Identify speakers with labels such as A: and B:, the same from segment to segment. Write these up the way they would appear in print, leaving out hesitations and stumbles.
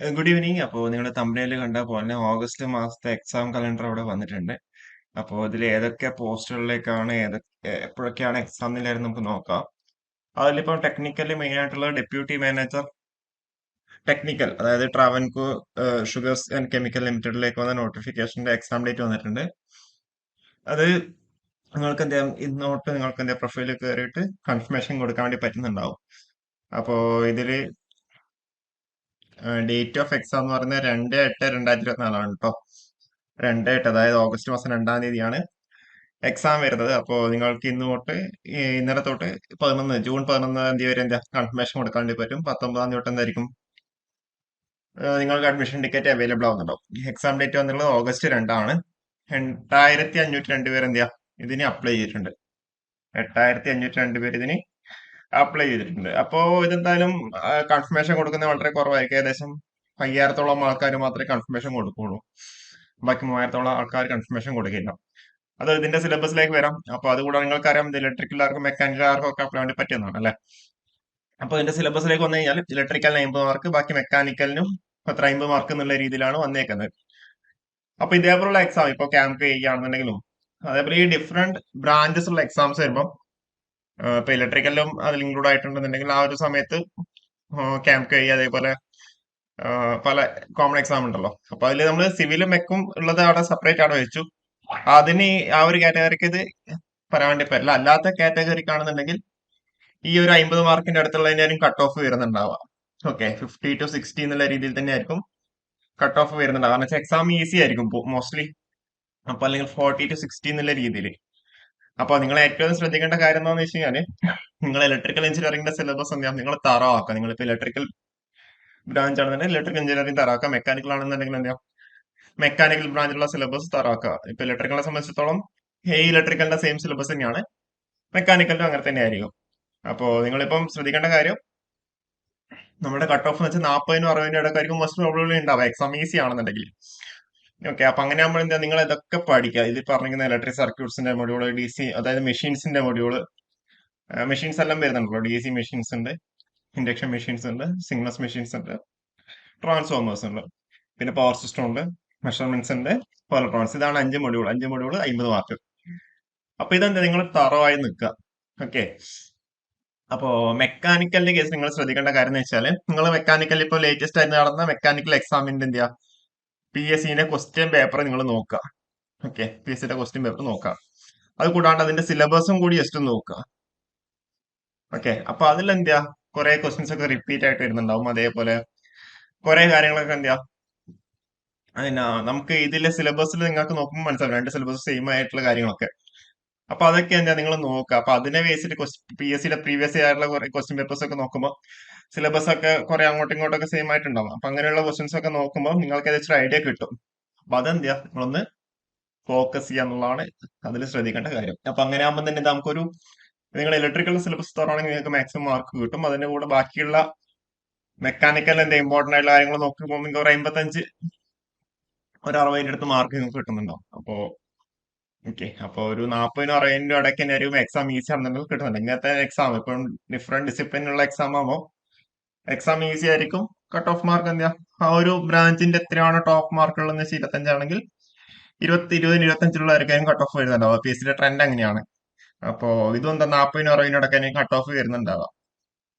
A: Good evening. അപ്പോൾ നിങ്ങളുടെ തമ്പനയിൽ കണ്ട പോലെ ഓഗസ്റ്റ് മാസത്തെ എക്സാം കലണ്ടർ അവിടെ വന്നിട്ടുണ്ട്. അപ്പോൾ ഇതിൽ ഏതൊക്കെ പോസ്റ്റുകളിലേക്കാണ് എപ്പോഴൊക്കെയാണ് എക്സാം എന്നില്ലായിരുന്നു നമുക്ക് നോക്കാം. അതിലിപ്പോൾ ടെക്നിക്കലി മെയിൻ ആയിട്ടുള്ള ഡെപ്യൂട്ടി മാനേജർ ടെക്നിക്കൽ, അതായത് ട്രാവൻകൂർ ഷുഗേഴ്സ് ആൻഡ് കെമിക്കൽ ലിമിറ്റഡിലേക്ക് വന്ന നോട്ടിഫിക്കേഷന്റെ എക്സാം ഡേറ്റ് വന്നിട്ടുണ്ട്. അത് നിങ്ങൾക്ക് എന്താ ഇന്നോട്ട് നിങ്ങൾക്ക് എന്താ പ്രൊഫൈലിൽ കയറിയിട്ട് കൺഫർമേഷൻ കൊടുക്കാൻ വേണ്ടി പറ്റുന്നുണ്ടാവും. അപ്പോൾ ഇതില് ഡേറ്റ് ഓഫ് എക്സാം എന്ന് പറയുന്നത് 2/8/2024 കേട്ടോ. 2/8, അതായത് ഓഗസ്റ്റ് മാസം 2-ാം തീയതിയാണ് എക്സാം വരുന്നത്. അപ്പോൾ നിങ്ങൾക്ക് ഇന്ന് തൊട്ട് ഇന്നലെ തൊട്ട് ജൂൺ 11-ാം തീയതി വരെ എന്താ കൺഫർമേഷൻ കൊടുക്കാൻ വേണ്ടി പറ്റും. 19-ാം തീയതി തൊട്ട് എന്തായിരിക്കും നിങ്ങൾക്ക് അഡ്മിഷൻ ടിക്കറ്റ് അവൈലബിൾ ആവുന്നുണ്ടാവും. എക്സാം ഡേറ്റ് വന്നുള്ളത് ഓഗസ്റ്റ് 2 ആണ്. 8502 പേര് എന്താ ഇതിന് അപ്ലൈ ചെയ്തിട്ടുണ്ട്. 8502 പേര് ഇതിന് അപ്ലൈ ചെയ്തിട്ടുണ്ട്. അപ്പോ ഇതെന്തായാലും കൺഫർമേഷൻ കൊടുക്കുന്നത് വളരെ കുറവായിരിക്കും. ഏകദേശം 5000-ത്തോളം ആൾക്കാർ മാത്രമേ കൺഫർമേഷൻ കൊടുക്കുള്ളൂ. ബാക്കി 3000-ത്തോളം ആൾക്കാർ കൺഫർമേഷൻ കൊടുക്കില്ല. അത് ഇതിന്റെ സിലബസിലേക്ക് വരാം. അപ്പൊ അതുകൂടാതെ നിങ്ങൾക്കറിയാം, ഇത് ഇലക്ട്രിക്കലുകാർക്കും മെക്കാനിക്കലുകാർക്കും ഒക്കെ അപ്ലൈ വേണ്ടി പറ്റുന്നതാണ് അല്ലെ. അപ്പൊ ഇതിന്റെ സിലബസിലേക്ക് വന്നു കഴിഞ്ഞാൽ ഇലക്ട്രിക്കലിന് 50 മാർക്ക്, ബാക്കി മെക്കാനിക്കലിനും 50 മാർക്ക് എന്നുള്ള രീതിയിലാണ് വന്നേക്കുന്നത്. അപ്പൊ ഇതേപോലുള്ള എക്സാം ഇപ്പൊ ക്യാമ്പ് ചെയ്യുകയാണെന്നുണ്ടെങ്കിലും, അതേപോലെ ഈ ഡിഫറെന്റ് ബ്രാഞ്ചസ് ഉള്ള എക്സാംസ് വരുമ്പോൾ ഇപ്പൊ ഇലക്ട്രിക്കലിലും അതിൽ ഇൻക്ലൂഡ് ആയിട്ടുണ്ടെന്നുണ്ടെങ്കിൽ ആ ഒരു സമയത്ത് ക്യാമ്പ് കൈ അതേപോലെ പല കോമൺ എക്സാം ഉണ്ടല്ലോ. അപ്പൊ അതിൽ നമ്മൾ സിവിലും മെക്കും ഉള്ളത് അവിടെ സെപ്പറേറ്റ് അവിടെ വെച്ചു. അതിന് ആ ഒരു കാറ്റഗറിക്ക് ഇത് പറയാൻ വേണ്ടി പറ്റില്ല. അല്ലാത്ത കാറ്റഗറിക്ക് ആണെന്നുണ്ടെങ്കിൽ ഈ ഒരു 50 മാർക്കിന്റെ അടുത്തുള്ളതിനായിരിക്കും കട്ട് ഓഫ് വരുന്നുണ്ടാവുക. ഓക്കെ, 50 to 60 എന്നുള്ള രീതിയിൽ തന്നെ ആയിരിക്കും കട്ട് ഓഫ് വരുന്നുണ്ടാവുക. കാരണം വെച്ചാൽ എക്സാം ഈസി ആയിരിക്കും മോസ്റ്റ്ലി. അപ്പൊ അല്ലെങ്കിൽ 40 to 60 എന്നുള്ള രീതിയിൽ. അപ്പൊ നിങ്ങൾ ഏറ്റവും ശ്രദ്ധിക്കേണ്ട കാര്യം എന്താണെന്ന് വെച്ച് കഴിഞ്ഞാല്, നിങ്ങൾ ഇലക്ട്രിക്കൽ എഞ്ചിനീയറിംഗിന്റെ സിലബസ് എന്താ നിങ്ങൾ തറവാക്കുക. നിങ്ങളിപ്പോ ഇലക്ട്രിക്കൽ ബ്രാഞ്ച് ആണെന്നുണ്ടെങ്കിൽ ഇലക്ട്രിക്കൽ എഞ്ചിനീയറിംഗ് തറാക്കുക. മെക്കാനിക്കൽ ആണെന്നുണ്ടെങ്കിൽ എന്താ മെക്കാനിക്കൽ ബ്രാഞ്ചിലുള്ള സിലബസ് തറാക്കുക. ഇപ്പൊ ഇലക്ട്രിക്കലിനെ സംബന്ധിച്ചിടത്തോളം ഈ ഇലക്ട്രിക്കലിന്റെ സെയിം സിലബസ് തന്നെയാണ്, മെക്കാനിക്കലിനും അങ്ങനെ തന്നെ ആയിരിക്കും. അപ്പോ നിങ്ങളിപ്പം ശ്രദ്ധിക്കേണ്ട കാര്യം, നമ്മുടെ കട്ട് ഓഫ് എന്ന് വെച്ചാൽ 40-നും 60-നും ഇടയ്ക്കായിരിക്കും മോസ്റ്റ് പ്രോബ്ലി ഉണ്ടാവുക എക്സാം ഈസി ആണെന്നുണ്ടെങ്കിൽ. ഓക്കെ, അപ്പൊ അങ്ങനെ ആകുമ്പോൾ എന്താ നിങ്ങൾ ഇതൊക്കെ പഠിക്കുക. ഇത് പറഞ്ഞിരിക്കുന്ന ഇലക്ട്രിക് സർക്യൂട്ട്സിന്റെ മൊഡ്യൂള്, ഡി സി അതായത് മെഷീൻസിന്റെ മൊഡ്യൂള്, മെഷീൻസ് എല്ലാം വരുന്നുണ്ടല്ലോ. ഡി സി മെഷീൻസ് ഉണ്ട്, ഇൻഡക്ഷൻ മെഷീൻസ് ഉണ്ട്, സിഗ്നസ് മെഷീൻസ് ഉണ്ട്, ട്രാൻസ്ഫോമേഴ്സ് ഉണ്ട്, പിന്നെ പവർ സിസ്റ്റം ഉണ്ട്, മെഷർമെന്റ്സ് ഉണ്ട്, ഇലക്ട്രോണിക്സ്. ഇതാണ് 5 മൊഡ്യൂൾ. 5 module 50 mark. അപ്പൊ ഇതെന്താ നിങ്ങൾ തറവായി നിൽക്കുക. ഓക്കെ, അപ്പോ മെക്കാനിക്കലിന്റെ കേസ് നിങ്ങൾ ശ്രദ്ധിക്കേണ്ട കാര്യം എന്ന് വെച്ചാൽ, നിങ്ങൾ മെക്കാനിക്കൽ ഇപ്പോൾ ലേറ്റസ്റ്റ് ആയിട്ട് നടന്ന മെക്കാനിക്കൽ എക്സാമിന്റെ എന്താ PSCന്റെ ക്വസ്റ്റ്യൻ പേപ്പർ നിങ്ങൾ നോക്കുക. ഓക്കെ, PSCയുടെ ക്വസ്റ്റ്യൻ പേപ്പർ നോക്കുക. അത് കൂടാണ്ട് അതിന്റെ സിലബസും കൂടി ജസ്റ്റ് ഒന്ന് നോക്കുക. ഓക്കെ, അപ്പൊ അതിലെന്താ കുറെ ക്വസ്റ്റ്യൻസ് ഒക്കെ റിപ്പീറ്റ് ആയിട്ട് വരുന്നുണ്ടാവും. അതേപോലെ കുറെ കാര്യങ്ങളൊക്കെ എന്താ അതിനാ നമുക്ക് ഇതിലെ സിലബസിൽ നിങ്ങൾക്ക് നോക്കുമ്പോൾ മനസ്സിലാവും, രണ്ട് സിലബസ് സെയിം ആയിട്ടുള്ള കാര്യങ്ങളൊക്കെ. അപ്പൊ അതൊക്കെ എന്താ നിങ്ങൾ നോക്കുക. അപ്പൊ അതിനെ ബേസിൽ PSCയുടെ പ്രീവിയസ് ആയിട്ടുള്ള കുറെ ക്വസ്റ്റ്യൻ പേപ്പേഴ്സ് ഒക്കെ നോക്കുമ്പോൾ സിലബസ് ഒക്കെ കുറെ അങ്ങോട്ടും ഇങ്ങോട്ടൊക്കെ സെയിം ആയിട്ടുണ്ടാവും. അപ്പൊ അങ്ങനെയുള്ള ക്വസ്റ്റ്യൻസ് ഒക്കെ നോക്കുമ്പോൾ നിങ്ങൾക്ക് ഏകദേശം ഐഡിയ കിട്ടും. അപ്പൊ അതെന്താ നിങ്ങളൊന്ന് ഫോക്കസ് ചെയ്യുക എന്നുള്ളതാണ് അതിൽ ശ്രദ്ധിക്കേണ്ട കാര്യം. അപ്പൊ അങ്ങനെ ആകുമ്പോൾ തന്നെ നമുക്കൊരു നിങ്ങൾ ഇലക്ട്രിക്കൽ സിലബസ് തുറന്നാണെങ്കിൽ നിങ്ങൾക്ക് മാക്സിമം മാർക്ക് കിട്ടും. അതിന്റെ കൂടെ ബാക്കിയുള്ള മെക്കാനിക്കൽ എന്താ ഇമ്പോർട്ടന്റ് ആയിട്ടുള്ള കാര്യങ്ങൾ നോക്കുമ്പോൾ നിങ്ങൾക്ക് ഒരു 55, ഒരു 60-ന്റെ അടുത്ത് മാർക്ക് നിങ്ങൾക്ക് കിട്ടുന്നുണ്ടാവും. അപ്പോ ഓക്കെ, അപ്പൊ ഒരു 40-നും 60-നും ഇടയ്ക്ക് തന്നെ ഒരു എക്സാം ഈസി ആണെന്നുണ്ടെങ്കിൽ കിട്ടുന്നുണ്ട്. ഇങ്ങനത്തെ എക്സാം ഇപ്പം ഡിഫറെന്റ് ഡിസിപ്ലിനുള്ള എക്സാം ആകുമ്പോൾ എക്സാം ഈസി ആയിരിക്കും. കട്ട് ഓഫ് മാർക്ക് എന്താ ആ ഒരു ബ്രാഞ്ചിന്റെ എത്രയാണ് ടോപ്പ് മാർക്ക് ഉള്ളതെന്ന് വെച്ചാൽ 25 ആണെങ്കിൽ 20-25 കട്ട് ഓഫ് വരുന്നുണ്ടാവുക. PSCയുടെ ട്രെൻഡ് അങ്ങനെയാണ്. അപ്പോ ഇതും എന്താ 40-നും 60-നും ഇടയ്ക്ക് കട്ട് ഓഫ് വരുന്നുണ്ടാവുക.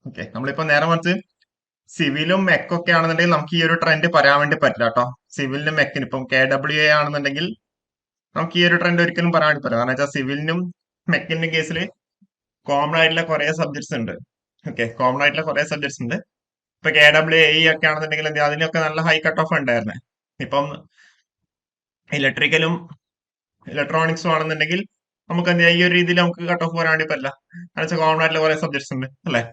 A: ഓക്കെ, നമ്മളിപ്പോ നേരെ മറിച്ച് സിവിലും മെക്കൊക്കെ ആണെന്നുണ്ടെങ്കിൽ നമുക്ക് ഈ ഒരു ട്രെൻഡ് പറയാൻ വേണ്ടി പറ്റില്ല കേട്ടോ. സിവിലിനും മെക്കിനും ഇപ്പം KWA ആണെന്നുണ്ടെങ്കിൽ നമുക്ക് ഈ ഒരു ട്രെൻഡ് ഒരിക്കലും പറയാൻ വേണ്ടി പറ്റില്ല. കാരണം വെച്ചാൽ സിവിലിനും മെക്കിന്റെ കേസിൽ കോമൺ ആയിട്ടുള്ള കുറെ സബ്ജക്ട്സ് ഉണ്ട്. ഓക്കെ, കോമൺ ആയിട്ടുള്ള കുറെ സബ്ജക്ട്സ് ഉണ്ട്. ഇപ്പൊ KWA ഒക്കെ ആണെന്നുണ്ടെങ്കിൽ എന്താ അതിനൊക്കെ നല്ല ഹൈ കട്ട് ഓഫ് ഉണ്ടായിരുന്നേ. ഇപ്പം ഇലക്ട്രിക്കലും ഇലക്ട്രോണിക്സും ആണെന്നുണ്ടെങ്കിൽ നമുക്ക് എന്താ ഈ ഒരു രീതിയിൽ നമുക്ക് കട്ട് ഓഫ് വരാൻ വേണ്ടി പറ്റില്ല. കാരണം വെച്ചാൽ കോമൺ ആയിട്ടുള്ള കുറെ സബ്ജക്ട്സ് ഉണ്ട് അല്ലെ.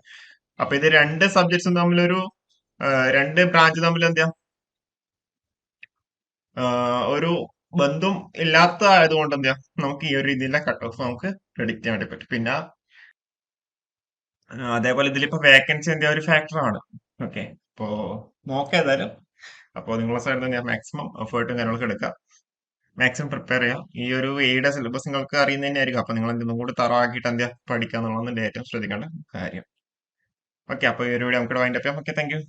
A: അപ്പൊ ഇത് രണ്ട് സബ്ജക്ട്സും തമ്മിലൊരു രണ്ട് ബ്രാഞ്ച് തമ്മിൽ എന്താ ഒരു ബന്ധം ഇല്ലാത്ത ആയതുകൊണ്ട് എന്താ നമുക്ക് ഈ ഒരു രീതിയിലുള്ള കട്ട് ഓഫ് നമുക്ക് പ്രെഡിക്റ്റ് ചെയ്യാൻ വേണ്ടി പറ്റും. പിന്നെ അതേപോലെ ഇതിലിപ്പോ വേക്കൻസി എന്താ ഒരു ഫാക്ടറാണ്. ഓക്കെ, അപ്പോ നോക്കാം ഏതായാലും. അപ്പോൾ നിങ്ങളെ സൈഡിൽ നിന്ന് ഞാൻ മാക്സിമം എഫേർട്ടും കാര്യങ്ങളൊക്കെ എടുക്കാം, മാക്സിമം പ്രിപ്പയർ ചെയ്യാം. ഈ ഒരു എയുടെ സിലബസ് നിങ്ങൾക്ക് അറിയുന്നത് തന്നെയായിരിക്കും. അപ്പൊ നിങ്ങൾ എന്തെങ്കിലും കൂടി തറവാക്കിയിട്ട് എന്താ പഠിക്കുക എന്നുള്ളതാണ് ഏറ്റവും ശ്രദ്ധിക്കേണ്ട കാര്യം. ഓക്കെ, അപ്പൊ ഈ ഒരു വീഡിയോ നമുക്ക് വൈൻഡപ്പ് ചെയ്യാം. Okay, thank you.